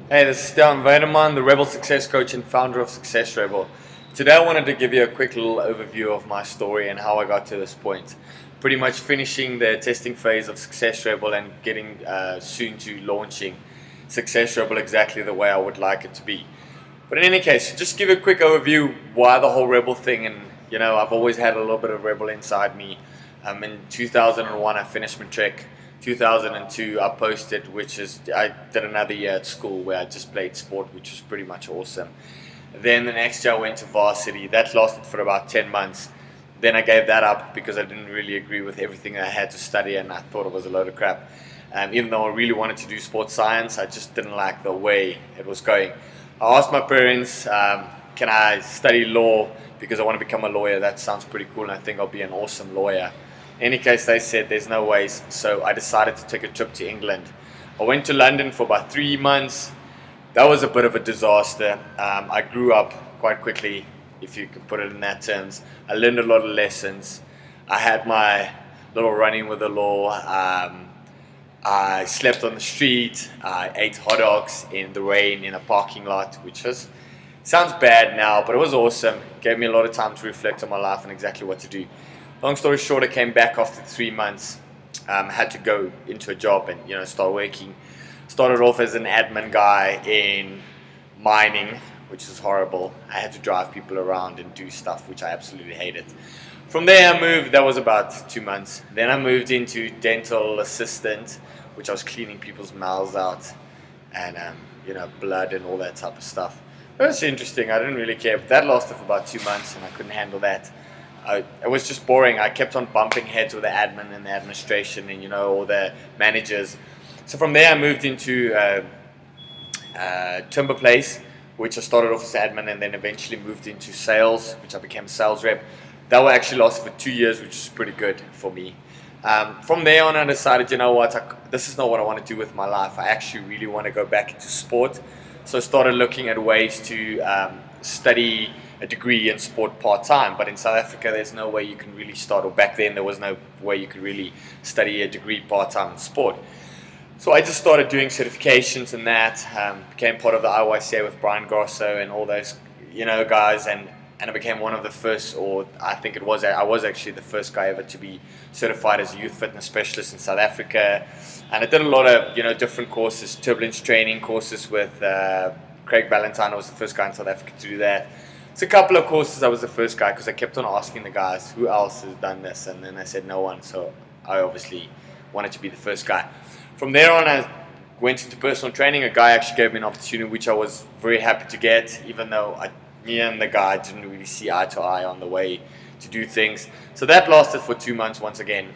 Hey, this is Stan Weideman, the Rebel Success Coach and founder of Success Rebel. Today I wanted to give you a quick little overview of my story and how I got to this point. Pretty much finishing the testing phase of Success Rebel and getting soon to launching Success Rebel exactly the way I would like it to be. But in any case, just give a quick overview why the whole Rebel thing, and I've always had a little bit of Rebel inside me. In 2001 I finished my trek. 2002 I posted, which is I did another year at school where I just played sport, which was pretty much awesome. Then the next year I went to varsity. That lasted for about 10 months. Then I gave that up because I didn't really agree with everything I had to study, and I thought it was a load of crap. Even though I really wanted to do sports science, I just didn't like the way it was going. I asked my parents, can I study law because I want to become a lawyer? That sounds pretty cool and I think I'll be an awesome lawyer. In any case, they said there's no ways, so I decided to take a trip to England. I went to London for about 3 months. That was a bit of a disaster. I grew up quite quickly, if you could put it in that terms. I learned a lot of lessons. I had my little run-in with the law. I slept on the street. I ate hot dogs in the rain in a parking lot, which sounds bad now, but it was awesome. It gave me a lot of time to reflect on my life and exactly what to do. Long story short, I came back after 3 months. Had to go into a job and start working. Started off as an admin guy in mining, which is horrible. I had to drive people around and do stuff which I absolutely hated. From there I moved, that was about 2 months. Then I moved into dental assistant, which I was cleaning people's mouths out and blood and all that type of stuff. It was interesting, I didn't really care, but that lasted for about 2 months and I couldn't handle that. It was just boring. I kept on bumping heads with the admin and the administration and all the managers. So from there I moved into Timber Place, which I started off as admin and then eventually moved into sales, which I became a sales rep. That will actually last for 2 years, which is pretty good for me. From there on I decided, this is not what I want to do with my life. I actually really want to go back into sport. So I started looking at ways to study a degree in sport part-time, but in South Africa there's no way you can really start, or back then there was no way you could really study a degree part-time in sport. So I just started doing certifications and that, became part of the IYCA with Brian Grosso and all those guys, and I became one of the first, or I was actually the first guy ever to be certified as a youth fitness specialist in South Africa. And I did a lot of different courses, turbulence training courses with Craig Ballantyne. I was the first guy in South Africa to do that. It's a couple of courses I was the first guy because I kept on asking the guys who else has done this, and then they said no one, so I obviously wanted to be the first guy. From there on I went into personal training. A guy actually gave me an opportunity which I was very happy to get, even though me and the guy didn't really see eye to eye on the way to do things. So that lasted for 2 months once again.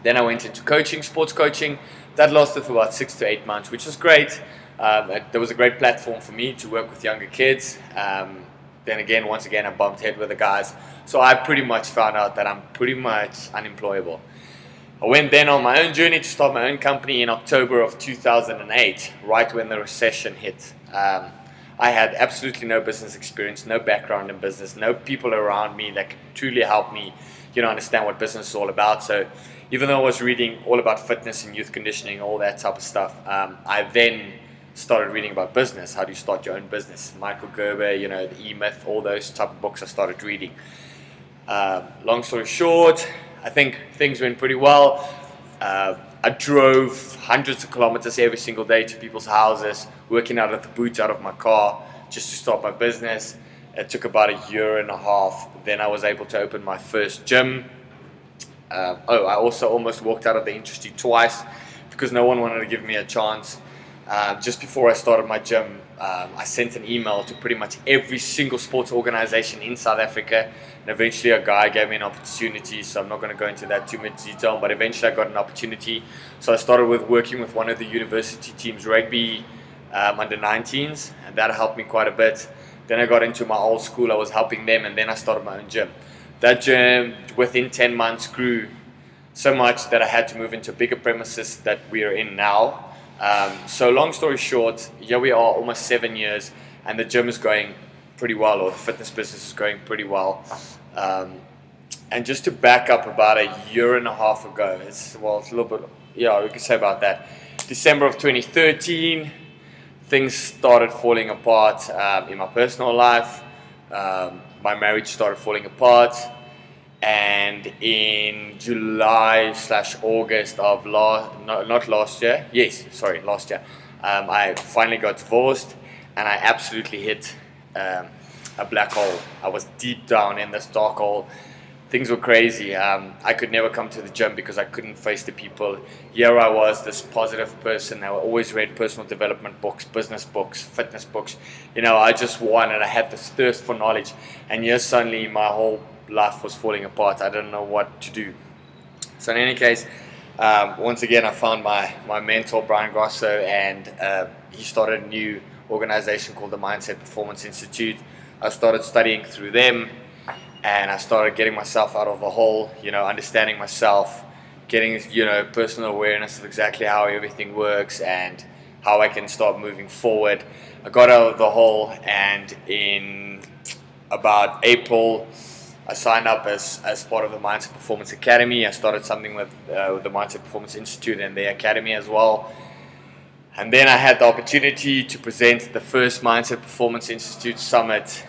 Then I went into coaching, sports coaching. That lasted for about 6 to 8 months, which was great. There was a great platform for me to work with younger kids. Then again, once again, I bumped head with the guys. So I pretty much found out that I'm pretty much unemployable. I went then on my own journey to start my own company in October of 2008, right when the recession hit. I had absolutely no business experience, no background in business, no people around me that could truly help me, understand what business is all about. So even though I was reading all about fitness and youth conditioning, all that type of stuff, I then started reading about business. How do you start your own business? Michael Gerber, the E-Myth, all those type of books I started reading. Long story short, I think things went pretty well. I drove hundreds of kilometers every single day to people's houses, working out of the boot out of my car just to start my business. It took about a year and a half. Then I was able to open my first gym. I also almost walked out of the industry twice because no one wanted to give me a chance. Just before I started my gym, I sent an email to pretty much every single sports organization in South Africa, and eventually a guy gave me an opportunity, so I'm not going to go into that too much detail, but eventually I got an opportunity. So I started with working with one of the university teams, rugby under 19s, and that helped me quite a bit. Then I got into my old school, I was helping them, and then I started my own gym. That gym within 10 months grew so much that I had to move into bigger premises that we are in now. So long story short, here we are almost 7 years and the gym is going pretty well, or the fitness business is going pretty well. And just to back up, about a year and a half ago, it's a little bit, we can say about that, December of 2013, things started falling apart in my personal life. My marriage started falling apart, and in July slash August of last year, I finally got divorced, and I absolutely hit a black hole. I was deep down in this dark hole. Things were crazy. I could never come to the gym because I couldn't face the people. Here I was, this positive person. I always read personal development books, business books, fitness books. I just wanted, I had this thirst for knowledge. And here suddenly my whole life was falling apart. I didn't know what to do. So in any case, once again, I found my mentor, Brian Grosso, and he started a new organization called the Mindset Performance Institute. I started studying through them. And I started getting myself out of the hole, understanding myself, getting, personal awareness of exactly how everything works and how I can start moving forward. I got out of the hole, and in about April, I signed up as part of the Mindset Performance Academy. I started something with the Mindset Performance Institute and the Academy as well. And then I had the opportunity to present the first Mindset Performance Institute Summit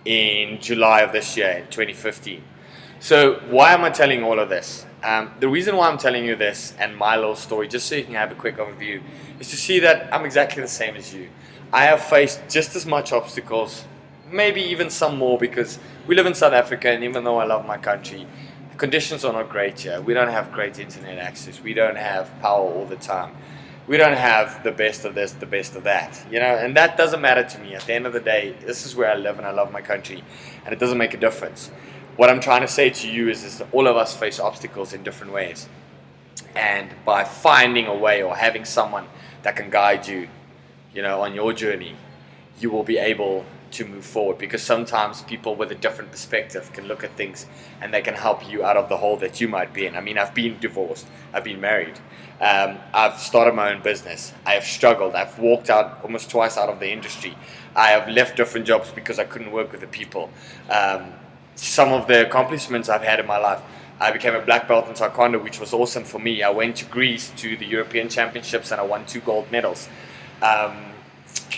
in July of this year, in 2015. So why am I telling all of this? The reason why I'm telling you this and my little story, just so you can have a quick overview, is to see that I'm exactly the same as you. I have faced just as much obstacles, maybe even some more, because we live in South Africa, and even though I love my country, the conditions are not great here. We don't have great internet access. We don't have power all the time. We don't have the best of this, the best of that, and that doesn't matter to me. At the end of the day, this is where I live and I love my country, and it doesn't make a difference. What I'm trying to say to you is that all of us face obstacles in different ways, and by finding a way or having someone that can guide you, on your journey, you will be able to move forward, because sometimes people with a different perspective can look at things and they can help you out of the hole that you might be in. I mean, I've been divorced, I've been married, I've started my own business, I have struggled, I've walked out almost twice out of the industry, I have left different jobs because I couldn't work with the people. Some of the accomplishments I've had in my life: I became a black belt in Taekwondo, which was awesome for me. I went to Greece to the European Championships and I won 2 gold medals.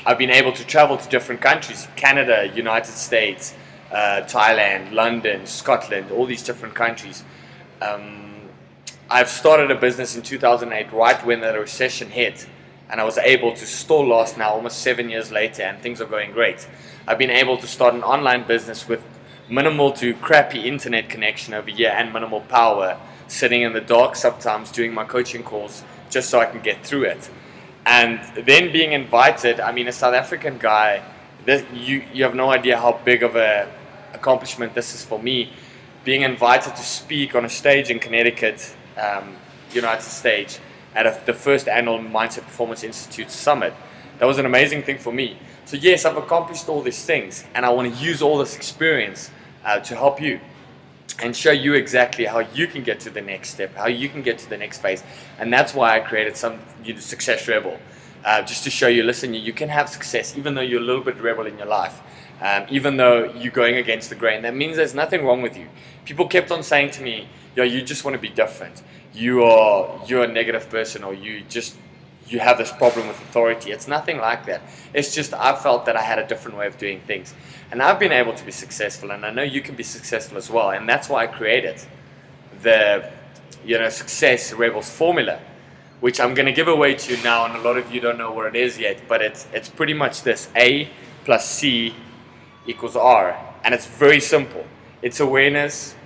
I've been able to travel to different countries: Canada, United States, Thailand, London, Scotland, all these different countries. I've started a business in 2008, right when the recession hit, and I was able to still last now almost 7 years later, and things are going great. I've been able to start an online business with minimal to crappy internet connection over here and minimal power, sitting in the dark sometimes doing my coaching calls just so I can get through it. And then being invited, I mean, a South African guy, you have no idea how big of a accomplishment this is for me. Being invited to speak on a stage in Connecticut, United States, at the first annual Mindset Performance Institute Summit, that was an amazing thing for me. So yes, I've accomplished all these things, and I want to use all this experience to help you and show you exactly how you can get to the next step, how you can get to the next phase. And that's why I created Success Rebel, just to show you, listen, you can have success even though you're a little bit rebel in your life, even though you're going against the grain. That means there's nothing wrong with you. People kept on saying to me, you just want to be different. You're a negative person, or you have this problem with authority. It's nothing like that. It's just I felt that I had a different way of doing things, and I've been able to be successful, and I know you can be successful as well. And that's why I created the Success Rebels formula, which I'm going to give away to you now, and a lot of you don't know what it is yet, but it's pretty much this: A plus C equals R, and it's very simple. It's awareness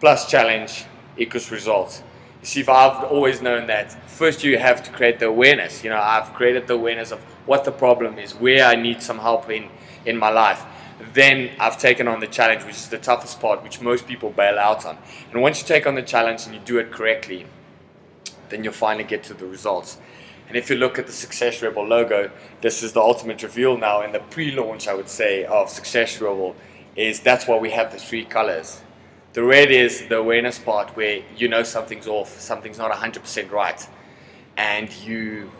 plus challenge equals results. You see, if I've always known that first you have to create the awareness. I've created the awareness of what the problem is, where I need some help in my life. Then I've taken on the challenge, which is the toughest part, which most people bail out on. And once you take on the challenge and you do it correctly, then you'll finally get to the results. And if you look at the Success Rebel logo, this is the ultimate reveal now in the pre-launch, I would say, of Success Rebel. That's why we have the 3 colors. The red is the awareness part, where something's off, something's not 100% right, and you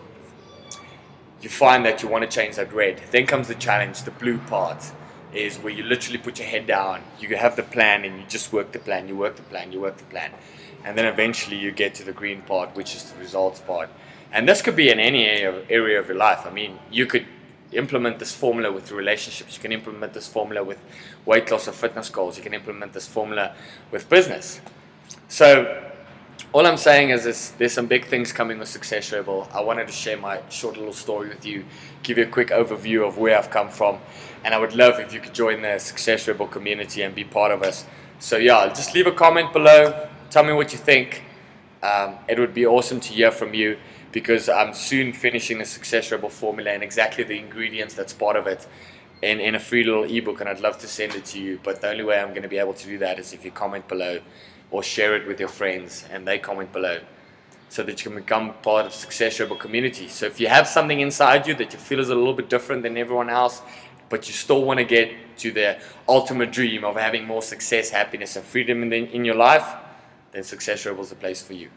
find that you want to change that red. Then comes the challenge. The blue part is where you literally put your head down, you have the plan, and you just work the plan, you work the plan, you work the plan. And then eventually you get to the green part, which is the results part. And this could be in any area of your life. I mean, you could implement this formula with relationships. You can implement this formula with weight loss or fitness goals. You can implement this formula with business. So all I'm saying is there's some big things coming with Success Rebel. I wanted to share my short little story with you, give you a quick overview of where I've come from, and I would love if you could join the Success Rebel community and be part of us. So yeah, just leave a comment below, tell me what you think. It would be awesome to hear from you, because I'm soon finishing the Success Rebel formula and exactly the ingredients that's part of it in a free little ebook, and I'd love to send it to you, but the only way I'm going to be able to do that is if you comment below or share it with your friends and they comment below, so that you can become part of Success Rebel community. So if you have something inside you that you feel is a little bit different than everyone else, but you still want to get to the ultimate dream of having more success, happiness and freedom in your life, then Success Rebel is the place for you.